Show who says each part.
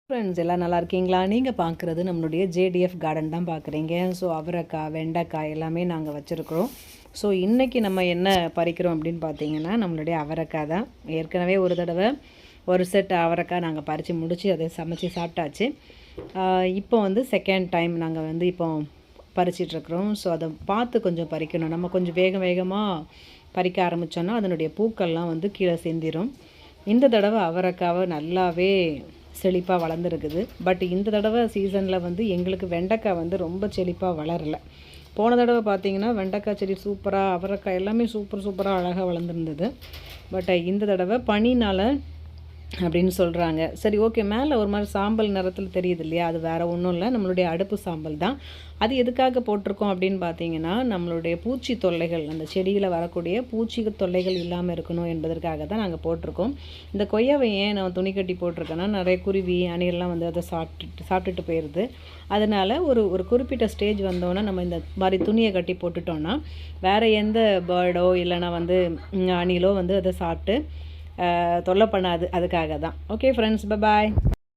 Speaker 1: Friends எல்லாம் நல்லா இருக்கீங்களா? நீங்கள் பார்க்குறது நம்மளுடைய ஜேடிஎஃப் கார்டன் தான் பார்க்குறீங்க. ஸோ அவரைக்காய், வெண்டைக்காய் எல்லாமே நாங்கள் வச்சுருக்குறோம். ஸோ இன்றைக்கி நம்ம என்ன பறிக்கிறோம் அப்படின்னு பார்த்தீங்கன்னா, நம்மளுடைய அவரைக்காய் தான். ஏற்கனவே ஒரு தடவை ஒரு செட் அவரைக்காய் நாங்கள் பறித்து முடித்து அதை சமைச்சு சாப்பிட்டாச்சு. இப்போ வந்து செகண்ட் டைம் நாங்கள் இப்போ பறிச்சிட்ருக்குறோம். ஸோ அதை பார்த்து கொஞ்சம் பறிக்கணும். நம்ம கொஞ்சம் வேகமாக பறிக்க ஆரம்பித்தோன்னா அதனுடைய பூக்கள்லாம் கீழே சிந்திரும். இந்த தடவை அவரைக்காவை நல்லாவே செழிப்பாக வளர்ந்துருக்குது. பட் இந்த தடவை சீசனில் எங்களுக்கு வெண்டைக்காய் ரொம்ப செழிப்பாக வளரலை. போன தடவை பார்த்திங்கன்னா வெண்டைக்காய் செடி சூப்பராக, அவரைக்காய் எல்லாமே சூப்பராக அழகாக வளர்ந்துருந்தது. பட் இந்த தடவை பனினால் அப்படின்னு சொல்கிறாங்க. சரி, ஓகே. மேலே ஒரு மாதிரி சாம்பல் நிறத்தில் தெரியுது இல்லையா? அது வேறு ஒன்றும் இல்லை, நம்மளுடைய அடுப்பு சாம்பல் தான். அது எதுக்காக போட்டிருக்கோம் அப்படின்னு பார்த்தீங்கன்னா, நம்மளுடைய பூச்சி தொல்லைகள், அந்த செடியில் வரக்கூடிய பூச்சி தொல்லைகள் இல்லாமல் இருக்கணும் என்பதற்காக தான் நாங்கள் போட்டிருக்கோம். இந்த கொய்யாவை ஏன் நான் துணி கட்டி போட்டிருக்கேன்னா, நிறைய குருவி அணிலெலாம் அதை சாப்பிட்டுட்டு போயிடுது. அதனால் ஒரு குறிப்பிட்ட ஸ்டேஜ் வந்தோன்னா நம்ம இந்த மாதிரி துணியை கட்டி போட்டுட்டோன்னா வேறு எந்த பேர்டோ இல்லைனா அணிலோ அதை சாப்பிட்டு தொல்லை பண்ணாது. அதுக்காக தான். Okay friends, bye bye.